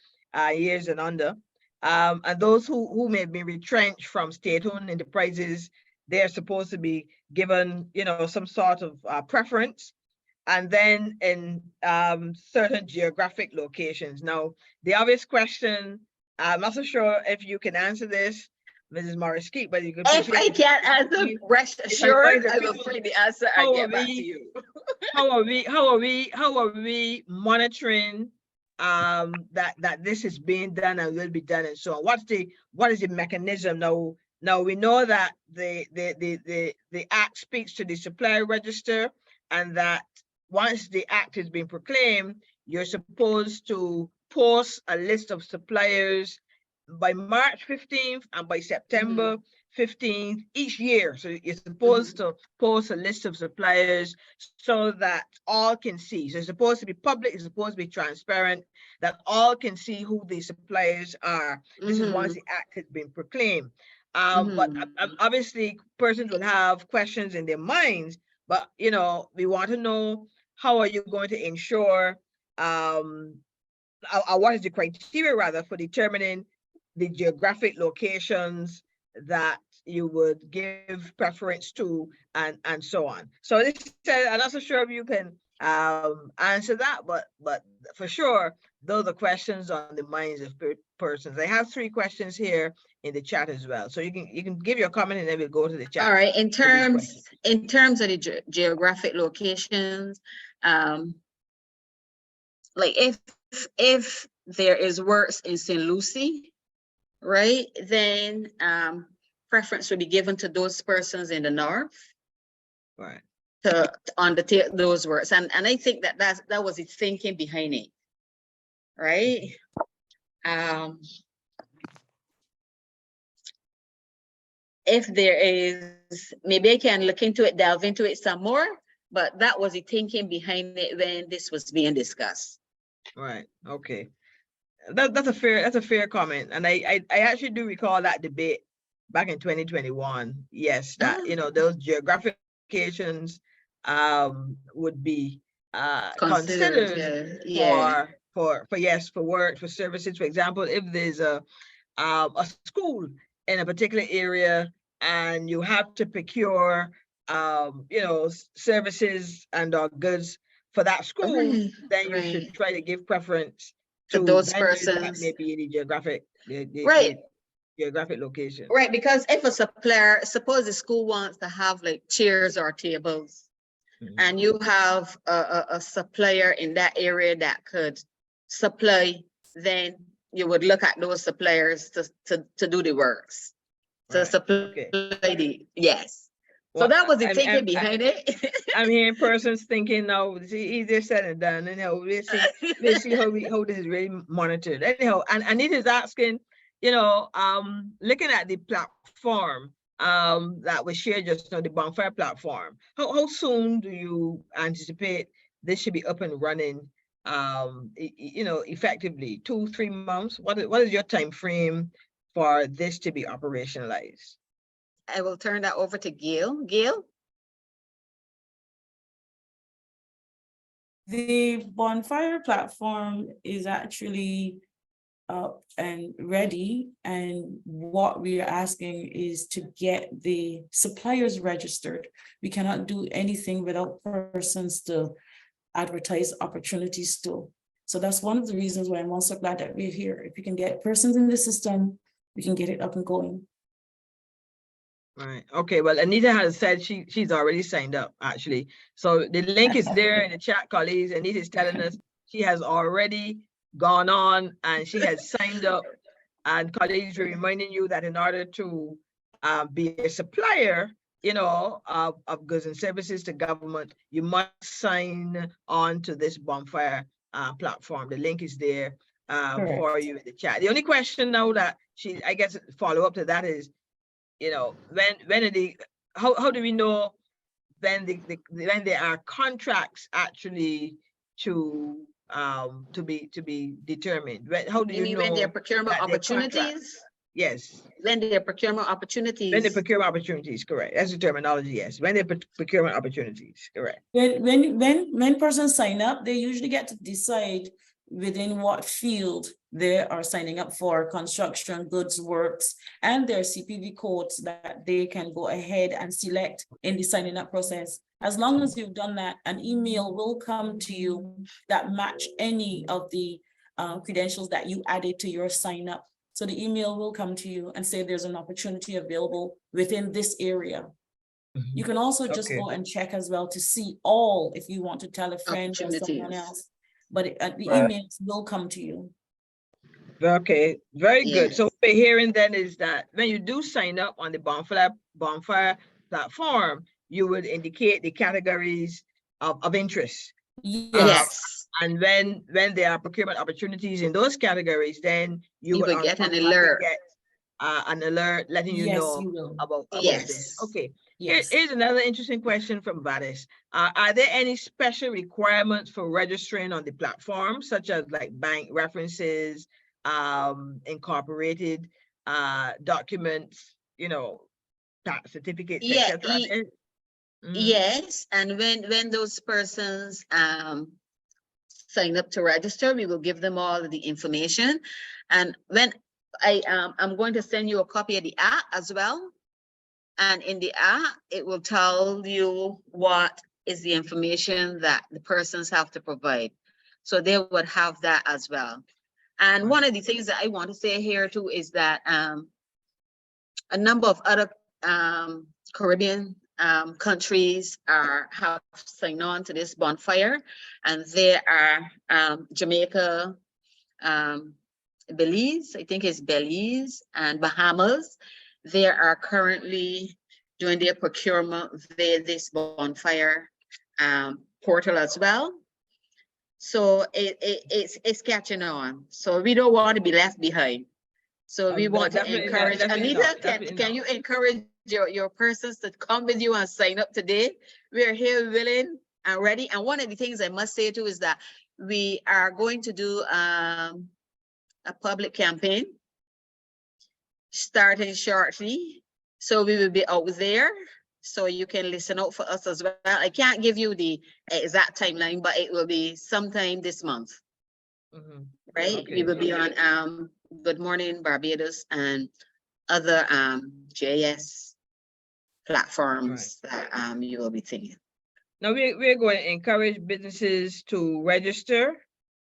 years and under. And those who may be retrenched from state-owned enterprises, they're supposed to be given, some sort of preference. And then in certain geographic locations. Now, the obvious question, I'm not so sure if you can answer this, Mrs. Morris Skeete, but you could. If I can't answer, rest assured, I will bring the answer and get back to you. How are we monitoring that this is being done and will be done and so on? What is the mechanism now? Now we know that the act speaks to the supplier register, and that once the act has been proclaimed, you're supposed to post a list of suppliers by March 15th and by September 15th each year. So you're supposed to post a list of suppliers so that all can see. So it's supposed to be public, it's supposed to be transparent, that all can see who the suppliers are. This is once the act has been proclaimed. But obviously persons will have questions in their minds, but we want to know, how are you going to ensure, what is the criteria rather for determining the geographic locations that you would give preference to, and so on. So this, I'm not so sure if you can answer that, but for sure, those are questions on the minds of persons. I have 3 questions here in the chat as well. So you can give your comment and then we'll go to the chat. All right, in terms of the geographic locations, like if there is works in St. Lucie, right, then preference would be given to those persons in the north. Right. to undertake those works. And I think that was its thinking behind it, right? If there is, maybe I can look into it, delve into it some more, but that was the thinking behind it when this was being discussed. Right. Okay. That's a fair comment. And I actually do recall that debate back in 2021. Yes, that those geographic locations would be considered for work, for services. For example, if there's a school in a particular area and you have to procure services and or goods for that school, then you should try to give preference to those vendors that persons. may be in the geographic geographic location. Right, because if a supplier, suppose the school wants to have like chairs or tables, and you have a supplier in that area that could supply, then you would look at those suppliers to do the works. To supply yes. So that was the thinking behind it. I'm hearing persons thinking, no, it's easier said than done. Anyhow, we'll see how this is really monitored. Anyhow, and Anita's asking, looking at the platform that was shared just now, the Bonfire platform, how soon do you anticipate this should be up and running effectively? 2-3 months? What is your time frame for this to be operationalized? I will turn that over to Gail. Gail? The Bonfire platform is actually up and ready, and what we are asking is to get the suppliers registered. We cannot do anything without persons to advertise opportunities to. So that's one of the reasons why I'm also glad that we're here. If we can get persons in the system, we can get it up and going. Right. Okay. Well, Anita has said she's already signed up, actually. So the link is there in the chat, colleagues. Anita is telling us she has already gone on and she has signed up. And colleagues, we're reminding you that in order to be a supplier, of goods and services to government, you must sign on to this Bonfire platform. The link is there for you in the chat. The only question now that I guess follow up to that is, how do we know when there are contracts actually to be determined? How do you know when there are procurement opportunities? Yes. When there are procurement opportunities. When the procurement opportunities, correct. That's the terminology, yes. When the procurement opportunities, correct. When persons sign up, they usually get to decide within what field they are signing up for: construction, goods, works, and their CPV codes that they can go ahead and select in the signing up process. As long as you've done that, an email will come to you that match any of the credentials that you added to your sign up. So the email will come to you and say there's an opportunity available within this area. You can also just go and check as well to see all, if you want to tell a friend or someone else, but the emails will come to you. Okay, very good. So what we're hearing then is that when you do sign up on the Bonfire platform, you would indicate the categories of interest. Yes. And when there are procurement opportunities in those categories, then you would get an alert. An alert letting you know about this. Okay. Yes. Here's another interesting question from Valis. Are there any special requirements for registering on the platform, such as like bank references, incorporated documents, tax certificates, etc.? Yes, and when those persons sign up to register, we will give them all the information. And when I'm going to send you a copy of the app as well. And in the app, it will tell you what is the information that the persons have to provide. So they would have that as well. And one of the things that I want to say here too is that a number of other Caribbean countries have signed on to this Bonfire, and there are Jamaica, Belize, I think it's Belize, and Bahamas. There are currently doing their procurement via this Bonfire portal as well. So it's catching on. So we don't want to be left behind. So we want to Definitely not, encourage, definitely Anita, not, definitely can not. you encourage your persons to come with you and sign up today? We're here willing and ready. And one of the things I must say too is that we are going to do a public campaign starting shortly. So we will be out there. So you can listen out for us as well. I can't give you the exact timeline, but it will be sometime this month. Mhm. Right? Okay. We will be on Good Morning Barbados and other JS platforms that you will be thinking. Now we're going to encourage businesses to register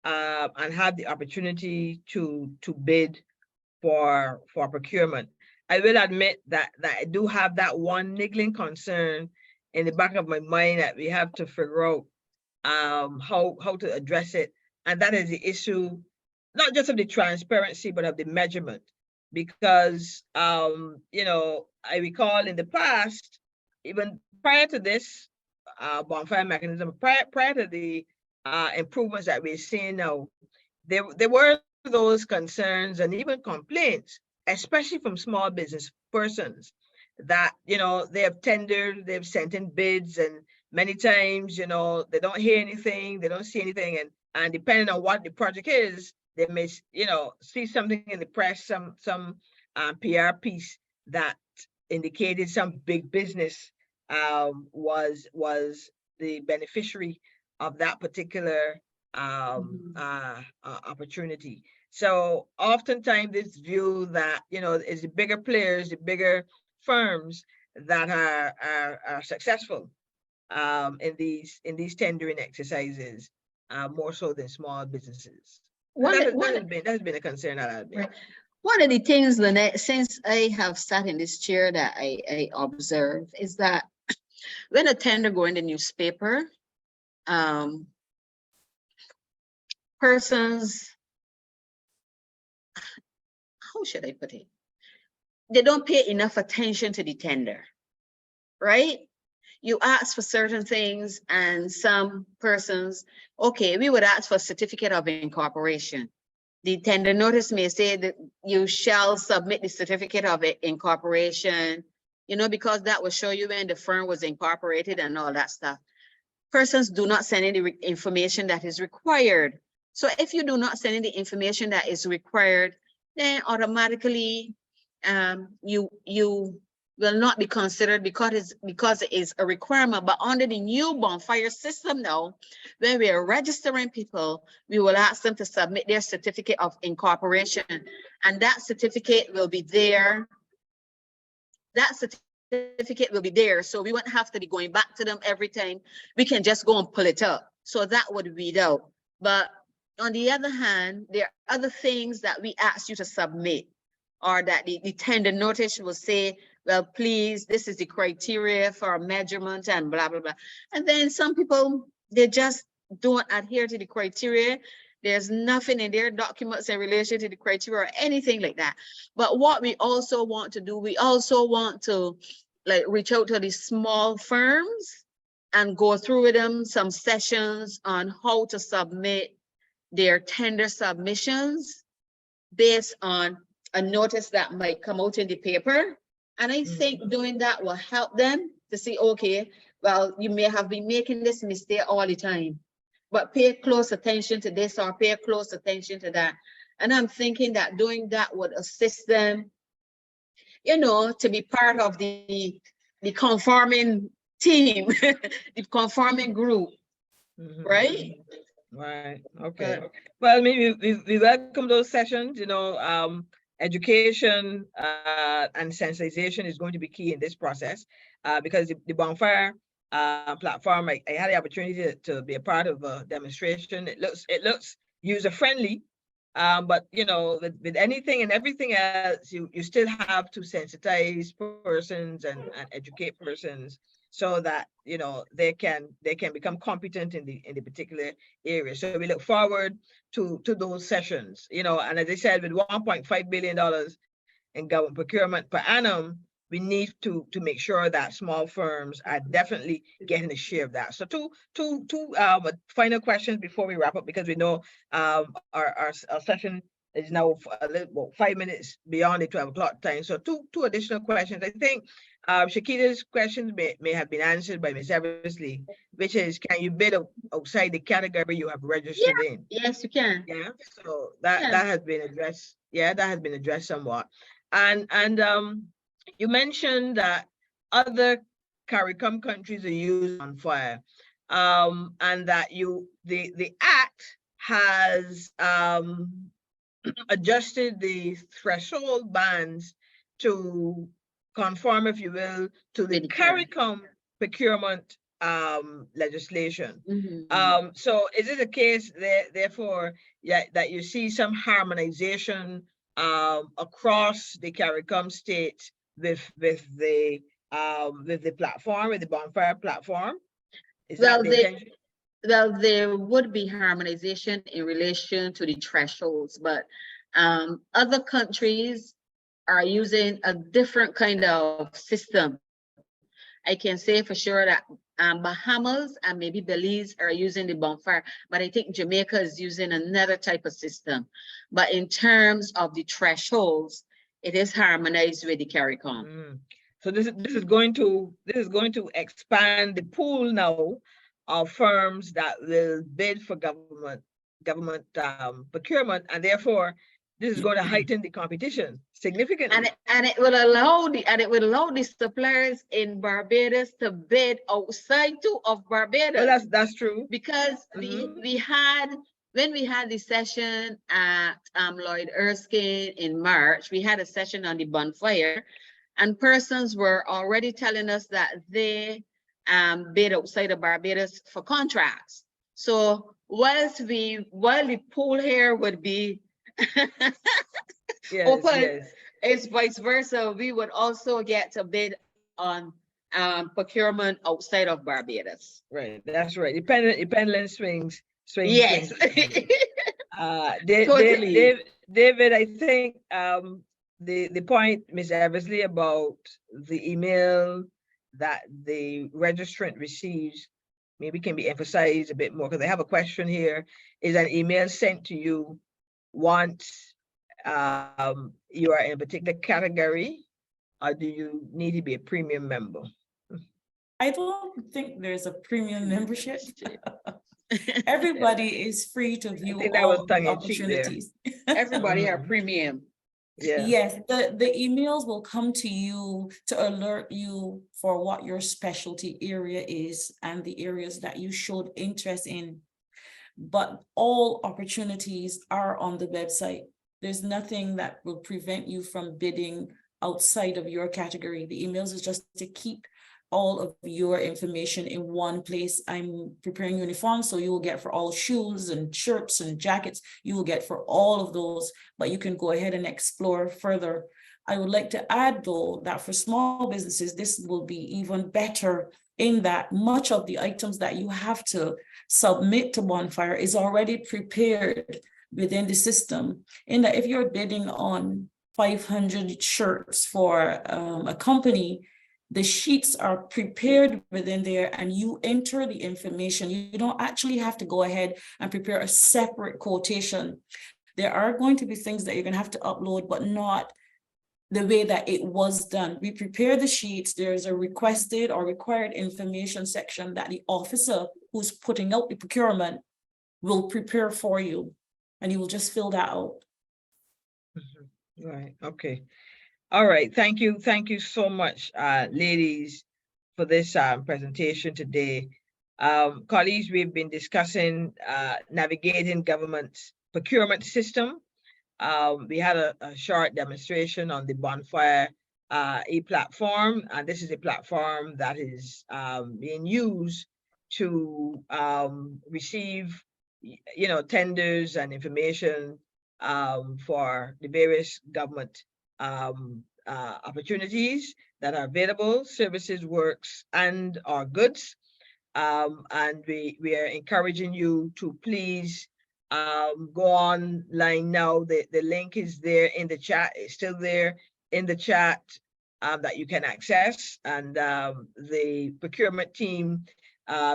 and have the opportunity to bid for procurement. I will admit that I do have that one niggling concern in the back of my mind that we have to figure out how to address it, and that is the issue, not just of the transparency but of the measurement, because you know, I recall in the past, even prior to this bonfire mechanism, prior to the improvements that we're seeing now, there were those concerns and even complaints, especially from small business persons, that, you know, they have tendered, they've sent in bids, and many times, you know, they don't hear anything, they don't see anything, and depending on what the project is, they may, you know, see something in the press, some PR piece that indicated some big business was the beneficiary of that particular opportunity. So oftentimes this view that, you know, it's the bigger players, the bigger firms that are successful in these tendering exercises, more so than small businesses. That has been a concern that I've been. One of the things, Lynette, since I have sat in this chair, that I observe is that when a tender go in the newspaper, persons, how should I put it? They don't pay enough attention to the tender, right? You ask for certain things and some persons, okay, we would ask for a certificate of incorporation. The tender notice may say that you shall submit the certificate of incorporation, you know, because that will show you when the firm was incorporated and all that stuff. Persons do not send in the information that is required. So if you do not send in the information that is required, then automatically you will not be considered because it is a requirement. But under the new Bonfire system now, when we are registering people, we will ask them to submit their certificate of incorporation, and that certificate will be there. That certificate will be there, so we won't have to be going back to them every time. We can just go and pull it up. So that would read out. But on the other hand, there are other things that we ask you to submit, or that the tender notice will say, well, please, this is the criteria for measurement and blah, blah, blah. And then some people, they just don't adhere to the criteria. There's nothing in their documents in relation to the criteria or anything like that. But what we also want to do, we also want to like reach out to these small firms and go through with them some sessions on how to submit their tender submissions based on a notice that might come out in the paper. And I think doing that will help them to see, okay, well, you may have been making this mistake all the time, but pay close attention to this or pay close attention to that. And I'm thinking that doing that would assist them, you know, to be part of the conforming team, the conforming group, right? Right. Okay. Well, maybe we welcome those sessions. You know, education and sensitization is going to be key in this process, because the Bonfire platform, I had the opportunity to be a part of a demonstration. It looks user friendly, but you know, with anything and everything else, you still have to sensitize persons and educate persons, so that, you know, they can become competent in the particular area. So we look forward to those sessions, you know. And as I said, with $1.5 billion in government procurement per annum, we need to make sure that small firms are definitely getting a share of that. So two final questions before we wrap up, because we know our session is now a little, well, 5 minutes beyond the 12 o'clock time. So two additional questions. I think Shakita's questions may have been answered by Ms. Eversley, which is, can you bid outside the category you have registered in? Yes, you can. Yeah, so that Yeah. that has been addressed. Yeah, that has been addressed somewhat. And you mentioned that other CARICOM countries are using Bonfire, and that the act has adjusted the threshold bands to conform, if you will, to the With the CARICOM. CARICOM procurement legislation. Mhm. So is it a case therefore, yeah, that you see some harmonization across the CARICOM states with the platform, with the Bonfire platform? Is that Well, the intention? there would be harmonization in relation to the thresholds, but other countries are using a different kind of system. I can say for sure that Bahamas and maybe Belize are using the Bonfire, but I think Jamaica is using another type of system. But in terms of the thresholds, it is harmonized with the CARICOM. So this is going to expand the pool now of firms that will bid for government procurement, and therefore this is going to heighten the competition significantly. And it will allow the suppliers in Barbados to bid outside too of Barbados. Well, that's true. Because we had, when we had the session at Lloyd Erskine in March, we had a session on the Bonfire, and persons were already telling us that they bid outside of Barbados for contracts. So while the pool here would be Yes, open, yes. it's vice versa. We would also get to bid on procurement outside of Barbados. Right, that's right. Dependent swings. Yes. Totally. David, I think the point, Ms. Eversley, about the email that the registrant receives maybe can be emphasized a bit more, because I have a question here. Is an email sent to you once you are in a particular category, or do you need to be a premium member? I don't think there's a premium membership. Everybody is free to view think that was all the tongue-in-cheek there. opportunities. Everybody are premium. Yeah. Yes, the emails will come to you to alert you for what your specialty area is and the areas that you showed interest in. But all opportunities are on the website. There's nothing that will prevent you from bidding outside of your category. The emails is just to keep all of your information in one place. I'm preparing uniforms, so you will get for all shoes and shirts and jackets, you will get for all of those, but you can go ahead and explore further. I would like to add though, that for small businesses, this will be even better in that much of the items that you have to submit to Bonfire is already prepared within the system. In that if you're bidding on 500 shirts for a company, the sheets are prepared within there and you enter the information. You don't actually have to go ahead and prepare a separate quotation. There are going to be things that you're going to have to upload, but not the way that it was done. We prepare the sheets. There's a requested or required information section that the officer who's putting out the procurement will prepare for you, and you will just fill that out. Right, okay. All right, thank you so much, ladies, for this presentation today. Colleagues, we've been discussing navigating government's procurement system. We had a short demonstration on the Bonfire e-platform, and this is a platform that is being used to receive, tenders and information for the various government opportunities that are available, services, works, and or goods. And we are encouraging you to please go online now. The link is there in the chat. It's still there in the chat. that you can access, and the procurement team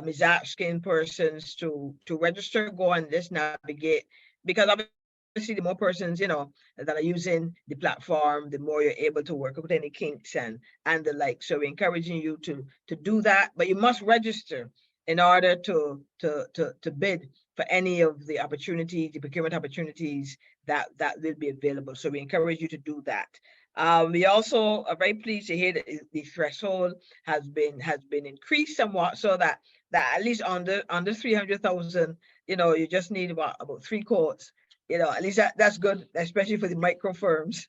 is asking persons to register, go and just navigate, because obviously the more persons, you know, that are using the platform, the more you're able to work with any kinks and the like. So we're encouraging you to do that, but you must register in order to bid for any of the opportunities, the procurement opportunities that will be available. So we encourage you to do that. We also are very pleased to hear that the threshold has been increased somewhat, so that at least under 300,000, you know, you just need about 3 quotes. You know, at least that's good, especially for the micro firms.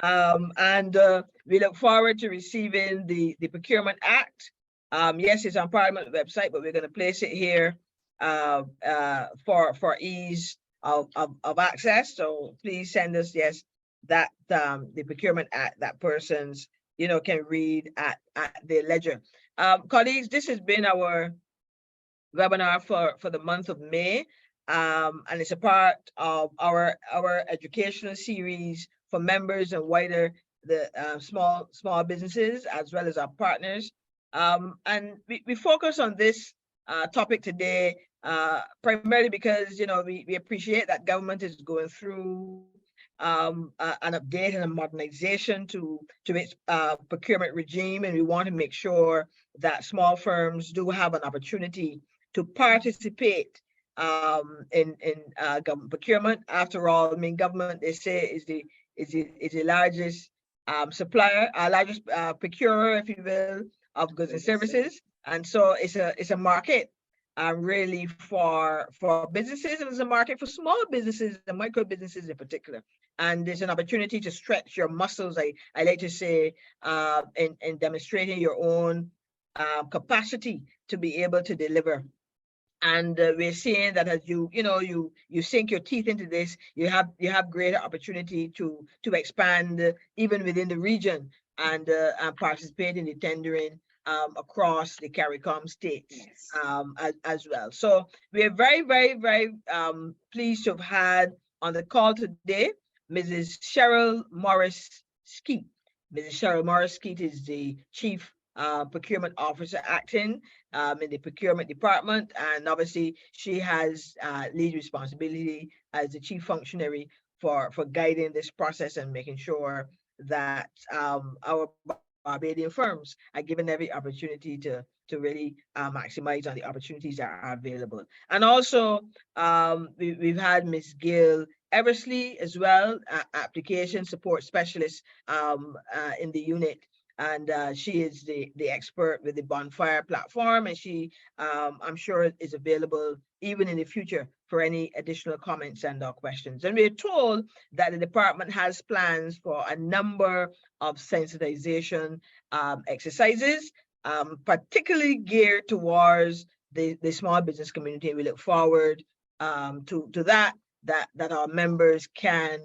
And we look forward to receiving the Procurement Act. Yes, it's on Parliament website, but we're going to place it here for ease of access. So please send us, yes, that the Procurement Act that persons, you know, can read at their leisure. Colleagues, this has been our webinar for the month of May, and it's a part of our educational series for members and wider the small businesses, as well as our partners. And we focus on this topic today primarily because, you know, we appreciate that government is going through an update and a modernization to its procurement regime, and we want to make sure that small firms do have an opportunity to participate in government procurement. After all, I mean, government, they say, is the largest supplier, largest procurer, if you will, of goods and services, and so it's a market really for businesses, and it's a market for small businesses and micro businesses in particular. And there's an opportunity to stretch your muscles, I like to say, in demonstrating your own capacity to be able to deliver. And we're seeing that as you sink your teeth into this, you have greater opportunity to expand even within the region and participate in the tendering across the CARICOM states. Yes. As well. So we are very, very, very pleased to have had on the call today Mrs. Cheryl Morris Skeete. Mrs. Cheryl Morris Skeete is the Chief Procurement Officer acting in the procurement department, and obviously she has lead responsibility as the chief functionary for guiding this process and making sure that our Barbadian firms are given every opportunity to really maximize on the opportunities that are available. And also we've had Ms. Gail Eversley as well, application support specialist in the unit. And she is the expert with the Bonfire platform, and she, I'm sure, is available even in the future for any additional comments and or questions. And we're told that the department has plans for a number of sensitization exercises, particularly geared towards the small business community. And we look forward to that our members can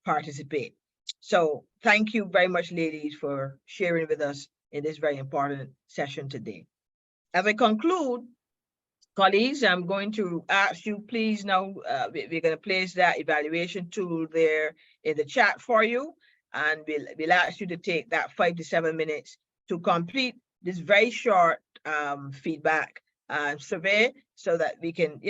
participate. So thank you very much, ladies, for sharing with us in this very important session today. As I conclude, colleagues, I'm going to ask you, please, now we're going to place that evaluation tool there in the chat for you, and we'll ask you to take that 5 to 7 minutes to complete this very short feedback survey, so that we can,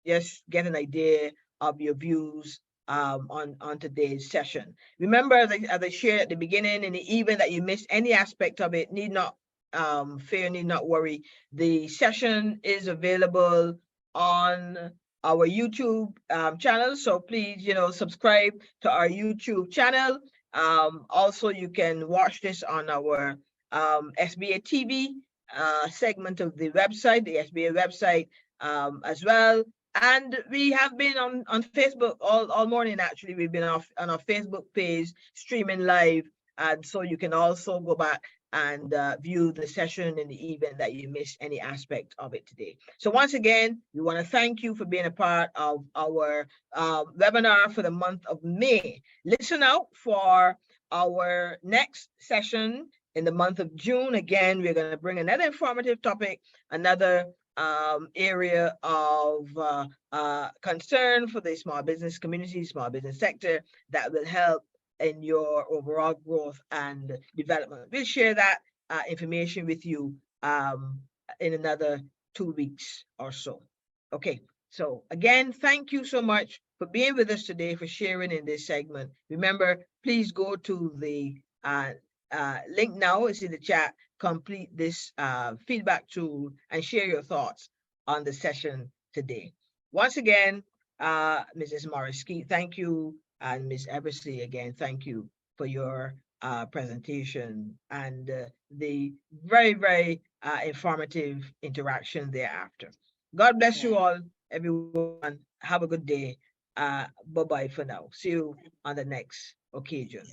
just get an idea of your views on today's session. Remember, as I shared at the beginning, in the event that you missed any aspect of it, need not fear, need not worry. The session is available on our YouTube channel, so please, subscribe to our YouTube channel. Also, you can watch this on our SBA TV segment of the website, the SBA website as well. And we have been on Facebook all morning. Actually, we've been on our Facebook page streaming live, and so you can also go back and view the session in the event that you missed any aspect of it today. So once again, we want to thank you for being a part of our webinar for the month of May. Listen out for our next session in the month of June. Again, we're going to bring another informative topic, another area of concern for the small business community, small business sector, that will help in your overall growth and development. We'll share that information with you in another 2 weeks or so. Okay, so again, thank you so much for being with us today, for sharing in this segment. Remember, please go to the link now, it's in the chat, complete this feedback tool and share your thoughts on the session today. Once again, Mrs. Morris Skeete, thank you, and Ms. Eversley, again, thank you for your presentation and the very, very informative interaction thereafter. God bless you all, everyone. Have a good day. Bye-bye for now. See you on the next occasion.